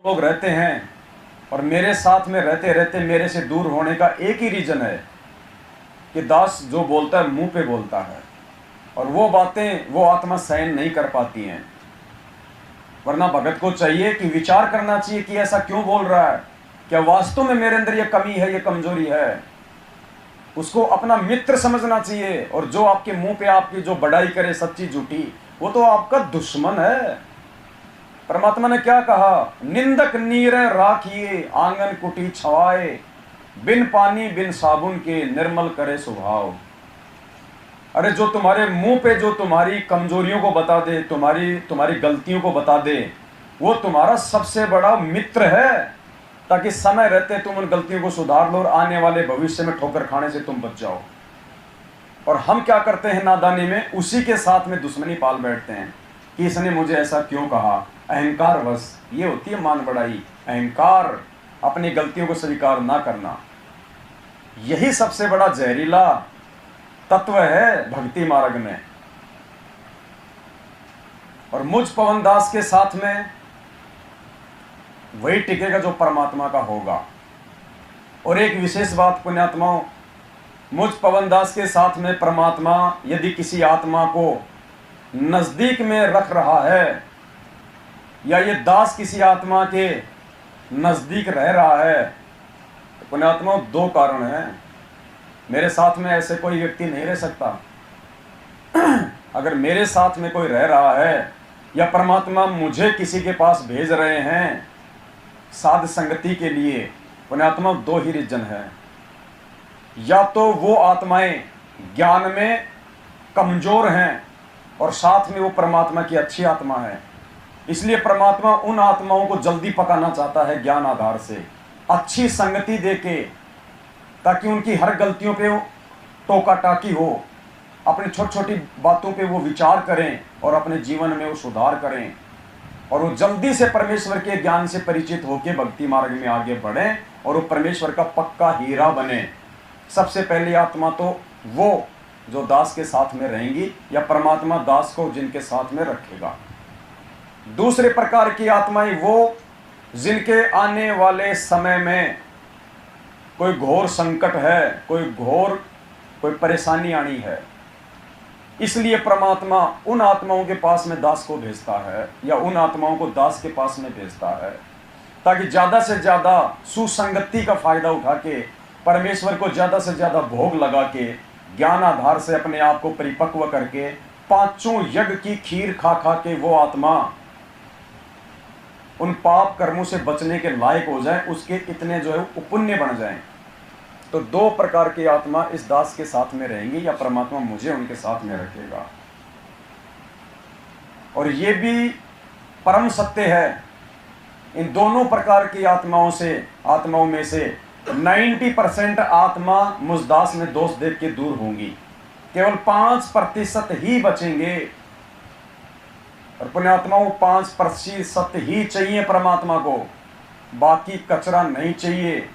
लोग रहते हैं और मेरे साथ में रहते रहते मेरे से दूर होने का एक ही रीज़न है कि दास जो बोलता है मुंह पे बोलता है और वो बातें वो आत्मा सहन नहीं कर पाती हैं। वरना भगत को चाहिए कि विचार करना चाहिए कि ऐसा क्यों बोल रहा है, क्या वास्तव में मेरे अंदर ये कमी है, ये कमजोरी है। उसको अपना मित्र समझना चाहिए और जो आपके मुंह पे आपकी जो बड़ाई करे सच्ची झूठी, वो तो आपका दुश्मन है। परमात्मा ने क्या कहा, निंदक नीर राखिए आंगन कुटी छवाए, बिन पानी बिन साबुन के निर्मल करे स्वभाव। अरे जो तुम्हारे मुंह पे जो तुम्हारी कमजोरियों को बता दे, तुम्हारी गलतियों को बता दे, वो तुम्हारा सबसे बड़ा मित्र है, ताकि समय रहते तुम उन गलतियों को सुधार लो और आने वाले भविष्य में ठोकर खाने से तुम बच जाओ। और हम क्या करते हैं नादानी में, उसी के साथ में दुश्मनी पाल बैठते हैं कि इसने मुझे ऐसा क्यों कहा। अहंकार बस ये होती है मान बढ़ाई, अहंकार, अपनी गलतियों को स्वीकार ना करना, यही सबसे बड़ा जहरीला तत्व है भक्ति मार्ग में। और मुझ पवन दास के साथ में वही टिकेगा जो परमात्मा का होगा। और एक विशेष बात पुण्यात्माओं, मुझ पवन दास के साथ में परमात्मा यदि किसी आत्मा को नजदीक में रख रहा है, या ये दास किसी आत्मा के नजदीक रह रहा है, तो पुण्यात्माओं दो कारण हैं। मेरे साथ में ऐसे कोई व्यक्ति नहीं रह सकता। अगर मेरे साथ में कोई रह रहा है या परमात्मा मुझे किसी के पास भेज रहे हैं साध संगति के लिए, पुण्यात्मा दो ही रीजन है। या तो वो आत्माएं ज्ञान में कमजोर हैं और साथ में वो परमात्मा की अच्छी आत्मा है, इसलिए परमात्मा उन आत्माओं को जल्दी पकाना चाहता है ज्ञान आधार से, अच्छी संगति देके, ताकि उनकी हर गलतियों पे टोका टाकी हो, अपनी छोटी छोटी बातों पे वो विचार करें और अपने जीवन में वो सुधार करें, और वो जल्दी से परमेश्वर के ज्ञान से परिचित होकर भक्ति मार्ग में आगे बढ़ें और वो परमेश्वर का पक्का हीरा बने। सबसे पहली आत्मा तो वो जो दास के साथ में रहेंगी, या परमात्मा दास को जिनके साथ में रखेगा। दूसरे प्रकार की आत्माएं वो जिनके आने वाले समय में कोई घोर संकट है, कोई परेशानी आनी है, इसलिए परमात्मा उन आत्माओं के पास में दास को भेजता है, या उन आत्माओं को दास के पास में भेजता है, ताकि ज़्यादा से ज़्यादा सुसंगति का फायदा उठा के परमेश्वर को ज़्यादा से ज़्यादा भोग लगा के ज्ञान आधार से अपने आप को परिपक्व करके पांचों यज्ञ की खीर खा खा के वो आत्मा उन पाप कर्मों से बचने के लायक हो जाए, उसके इतने जो है पुण्य बन जाएं। तो दो प्रकार की आत्मा इस दास के साथ में रहेंगी, या परमात्मा मुझे उनके साथ में रखेगा। और ये भी परम सत्य है, इन दोनों प्रकार की आत्माओं में से 90% आत्मा मुझ दास में दोष देख के दूर होंगी, केवल 5% ही बचेंगे। और पुण्यात्माओं 5% ही चाहिए परमात्मा को, बाकी कचरा नहीं चाहिए।